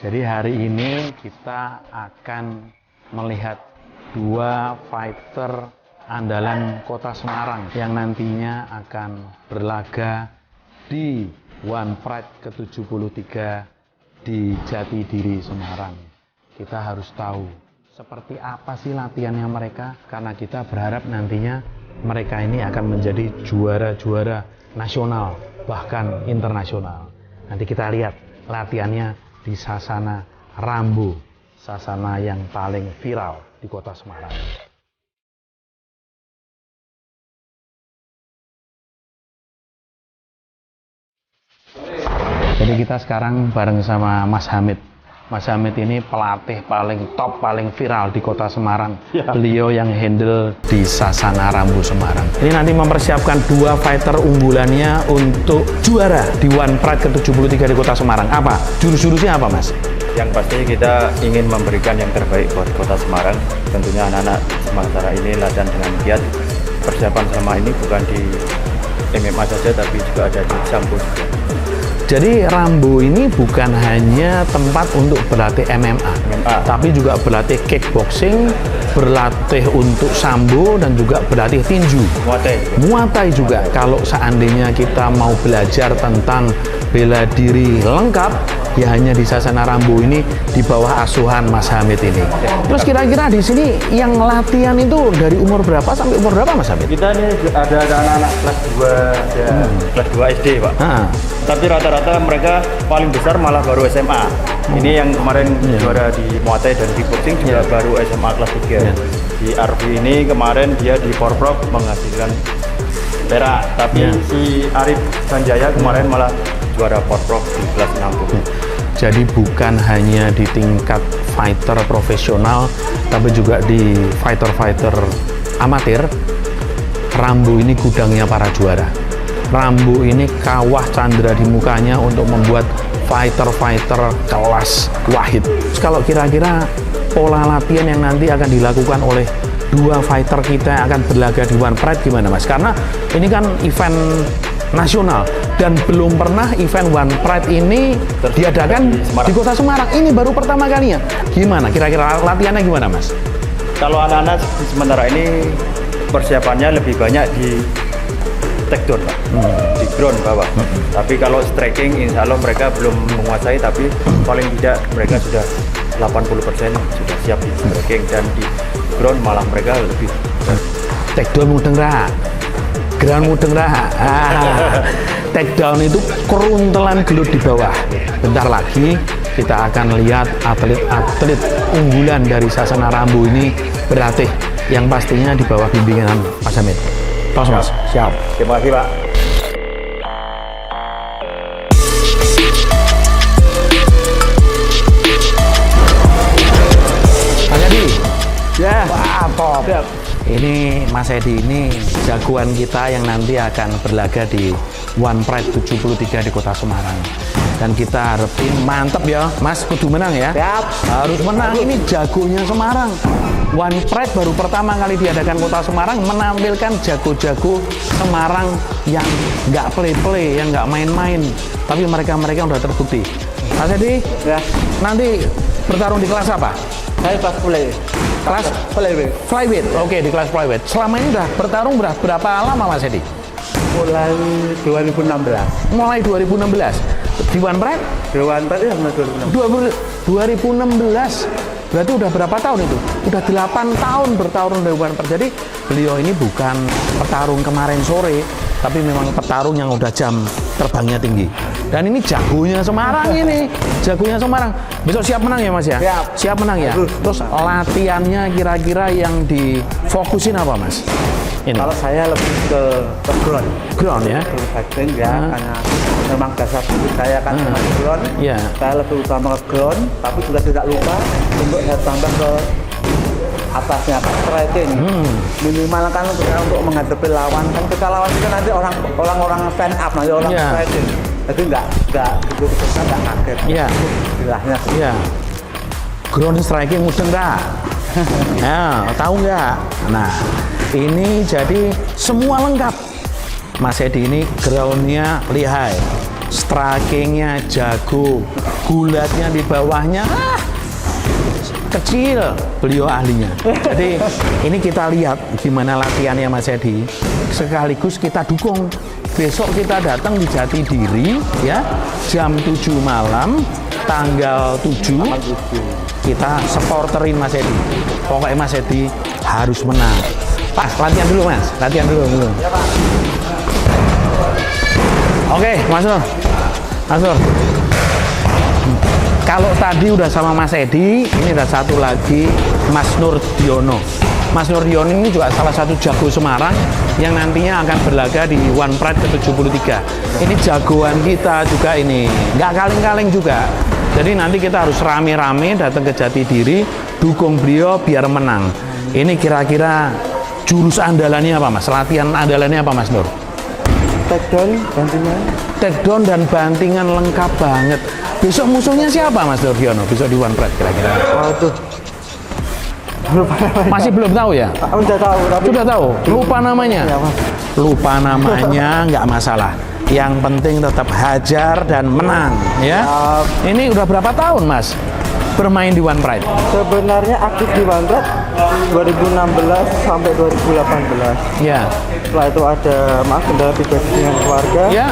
Jadi hari ini kita akan melihat dua fighter andalan Kota Semarang yang nantinya akan berlaga di One Pride ke-73 di Jatidiri, Semarang. Kita harus tahu seperti apa sih latihannya mereka, karena kita berharap nantinya mereka ini akan menjadi juara-juara nasional bahkan internasional. Nanti kita lihat latihannya di Sasana Rambu, sasana yang paling viral di Kota Semarang. Jadi kita sekarang bareng sama Mas Hamid. Mas Hamid ini pelatih paling top, paling viral di Kota Semarang. Ya. Beliau yang handle di Sasana Rambu Semarang. Ini nanti mempersiapkan dua fighter unggulannya untuk juara di One Pride ke-73 di Kota Semarang. Apa? Jurus-jurusnya apa, Mas? Yang pasti kita ingin memberikan yang terbaik buat Kota Semarang. Tentunya anak-anak Semarang ini latihan dengan giat. Persiapan selama ini bukan di MMA saja, tapi juga ada di Sambo. Jadi Rambu ini bukan hanya tempat untuk berlatih MMA, tapi juga berlatih kickboxing, berlatih untuk sambo, dan juga berlatih tinju. Muay Thai juga. Kalau seandainya kita mau belajar tentang bela diri lengkap, ya hanya di Sasana Rambu ini di bawah asuhan Mas Hamid ini. Terus kira-kira di sini yang latihan itu dari umur berapa sampai umur berapa, Mas Hamid? Kita ini ada anak-anak kelas 2 ya, kelas 2 SD, Pak. Tapi rata-rata mereka paling besar malah baru SMA. Ini yang kemarin juara di Muay Thai dan kickboxing juga baru SMA kelas 3. Di RV ini kemarin dia di Porprov menghasilkan perak, tapi si Arif Sanjaya kemarin malah juara Porprov di kelas 60. Jadi bukan hanya di tingkat fighter profesional, tapi juga di fighter-fighter amatir. Rambu ini gudangnya para juara. Rambu ini kawah candra di mukanya untuk membuat fighter-fighter kelas wahid. Terus kalau kira-kira pola latihan yang nanti akan dilakukan oleh dua fighter kita yang akan berlaga di One Pride gimana, Mas? Karena ini kan event nasional dan belum pernah event One Pride ini diadakan di Kota Semarang. Ini baru pertama kalinya. Gimana kira-kira latihannya gimana, Mas? Kalau anak-anak sementara ini persiapannya lebih banyak di takedown, Pak. Di ground bawah. Tapi kalau striking insya Allah mereka belum menguasai, tapi paling tidak mereka sudah 80% sudah siap di striking, dan di ground malah mereka lebih. Takedown mudeng ra, ground mudeng ra. Takedown itu keruntelan gelut di bawah. Bentar lagi kita akan lihat atlet-atlet unggulan dari Sasana Rambu ini berlatih, yang pastinya di bawah bimbingan Mas Hamid. Tos, Mas. Siap. Terima kasih, Pak. Mas Edi. Ya. Wah, top. Siap. Ini Mas Edi ini jagoan kita yang nanti akan berlaga di One Pride 73 di Kota Semarang. Dan kita harapin mantep ya, Mas, kudu menang ya. Siap. Harus menang, ini jagonya Semarang. One Pride baru pertama kali diadakan Kota Semarang, menampilkan jago-jago Semarang yang nggak play-play, yang nggak main-main. Tapi mereka udah terbukti. Mas Edi, Ya. nanti bertarung di kelas apa? Saya kelas play. Kelas Flyweight. flyweight. Oke, di kelas flyweight. Selama ini udah bertarung berapa lama, Mas Edi? Mulai 2016. Mulai 2016. Di One Pride? Di One Pride ya, 2016. Berarti udah berapa tahun itu? Udah 8 tahun bertarung di One Pride. Jadi beliau ini bukan petarung kemarin sore, tapi memang petarung yang udah jam terbangnya tinggi. Dan ini jagonya Semarang ini. Jagonya Semarang. Besok siap menang ya, Mas ya? Siap. Siap menang ya? Terus latihannya kira-kira yang difokusin apa, Mas? Ini. Kalau saya lebih ke ground. Ground ya? Ke fighting ya, karena memang dasar tubuh saya kan ground. Iya. Saya lebih utama ke ground, tapi juga tidak lupa untuk saya tambah ke atasnya striking. Minimal kan untuk menghadapi lawan, kan kita lawan itu nanti orang stand up, nanti orang striking. Jadi nggak itu kita nggak kaget. Iya. Istilahnya. Iya. Ground striking mudeng nggak? Nah, tahu nggak? Nah, ini jadi semua lengkap. Mas Edi ini groundnya lihai, Strikingnya jago, gulatnya di bawahnya kecil, beliau ahlinya. Jadi ini kita lihat gimana latihannya Mas Edi, sekaligus kita dukung. Besok kita datang di Jatidiri ya, jam 7 malam tanggal 7 kita supporterin Mas Edi. Pokoknya Mas Edi harus menang. Pas, latihan dulu Mas, latihan dulu. Ya, Pak. Oke, Mas Nur. Mas Nur. Kalau tadi udah sama Mas Edi, ini ada satu lagi Mas Nur Diono. Mas Nur Diono ini juga salah satu jago Semarang yang nantinya akan berlaga di One Pride ke-73. Ini jagoan kita juga ini, nggak kaleng-kaleng juga. Jadi nanti kita harus rame-rame datang ke Jatidiri, dukung beliau biar menang. Ini kira-kira jurus andalannya apa Mas? Latihan andalannya apa Mas Nur? Takedown, bantingan. Takedown dan bantingan lengkap banget. Besok musuhnya siapa Mas Nur Diono? Besok di One Pride kira-kira? Waduh. Lupa namanya. Masih belum tahu ya? Udah tahu, tapi Sudah tahu? Lupa namanya? Ya, Mas. Lupa namanya nggak masalah. Yang penting tetap hajar dan menang ya. Ini udah berapa tahun Mas bermain di One Pride? Sebenarnya aktif di One Pride 2016 sampai 2018. Ya. Setelah itu ada kendala pribadi dengan keluarga. Ya.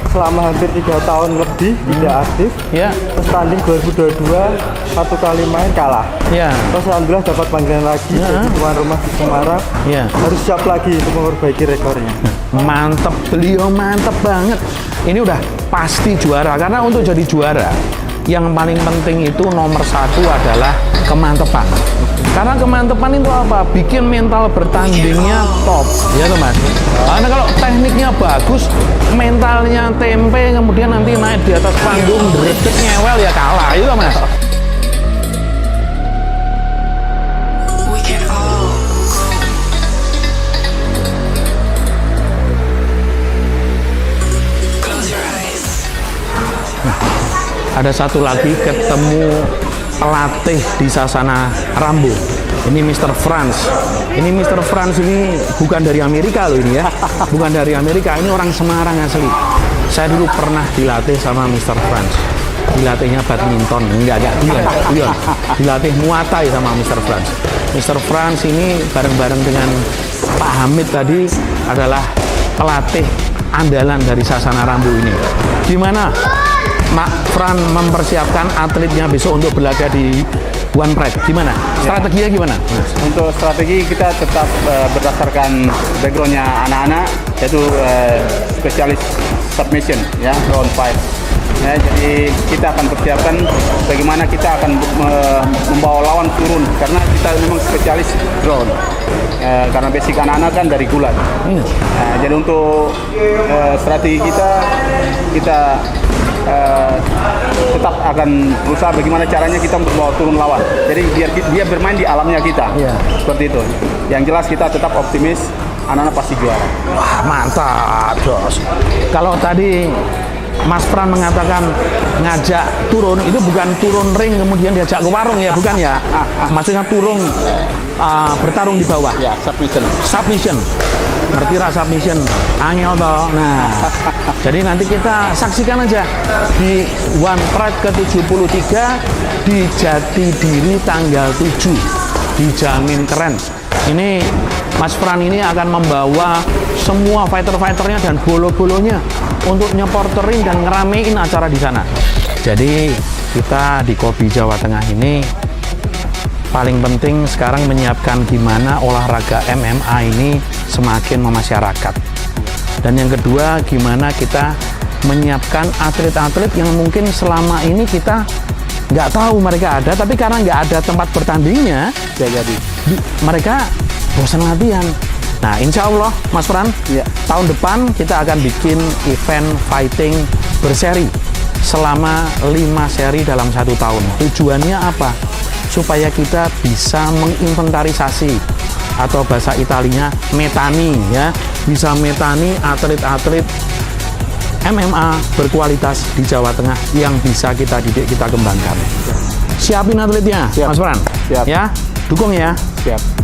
Selama hampir 3 tahun lebih tidak aktif. Ya. Terus tanding 2022 satu kali main kalah. Ya. Terus alhamdulillah dapat panggilan lagi jadi tuan rumah di Semarang. Ya. Harus siap lagi untuk memperbaiki rekornya. Mantep, beliau mantep banget. Ini udah pasti juara karena untuk jadi juara yang paling penting itu nomor 1 adalah kemantepan. Karena kemantepan itu apa? Bikin mental bertandingnya top, ya tuh Mas. Karena kalau tekniknya bagus, mentalnya tempe, kemudian nanti naik di atas panggung, dredeg ngewel ya kalah, itu Mas. We can all close your eyes. Ada satu lagi ketemu pelatih di Sasana Rambo. Ini Mr. Franz. Ini Mr. Franz ini bukan dari Amerika loh ini ya. Bukan dari Amerika, ini orang Semarang asli. Saya dulu pernah dilatih sama Mr. Franz. Dilatihnya badminton, enggak iya. Dilatih Muay Thai sama Mr. Franz. Mr. Franz ini bareng-bareng dengan Pak Hamid tadi adalah pelatih andalan dari Sasana Rambo ini. Gimana Mak Fran mempersiapkan atletnya besok untuk berlaga di One Pride? Gimana? Strateginya gimana? Untuk strategi kita tetap berdasarkan backgroundnya anak-anak, yaitu spesialis submission ya, round 5. Ya, jadi kita akan persiapkan bagaimana kita akan membawa lawan turun karena kita memang spesialis ground. Karena basic anak-anak kan dari gulat. Nah, jadi untuk strategi kita tetap akan berusaha bagaimana caranya kita membawa turun lawan. Jadi biar dia bermain di alamnya kita. Seperti itu. Yang jelas kita tetap optimis, anak-anak pasti juara. Wah, mantap, Jos. Kalau tadi Mas Fran mengatakan ngajak turun, itu bukan turun ring kemudian diajak ke warung ya, bukan ya? Maksudnya turun bertarung di bawah. Ya, submission. Submission. Ngerti rasa submission? Angel toh. Nah, jadi nanti kita saksikan aja di One Pride ke-73 di Jatidiri tanggal 7. Dijamin keren. Ini Mas Fran ini akan membawa semua fighter-fighternya dan bolo-bolonya untuk nyeporterin dan ngeramein acara di sana. Jadi kita di Kobi Jawa Tengah ini paling penting sekarang menyiapkan gimana olahraga MMA ini semakin memasyarakat. Dan yang kedua, gimana kita menyiapkan atlet-atlet yang mungkin selama ini kita nggak tahu mereka ada, tapi karena nggak ada tempat bertandingnya, jadi mereka bosan latihan. Nah, insya Allah, Mas Fran, tahun depan kita akan bikin event fighting berseri selama 5 seri dalam 1 tahun. Tujuannya apa? Supaya kita bisa menginventarisasi atau bahasa Italinya metani ya, bisa metani atlet-atlet MMA berkualitas di Jawa Tengah yang bisa kita didik, kita kembangkan. Siapin atletnya, Siap. Mas Fran. Siap. Ya, dukung ya. Siap.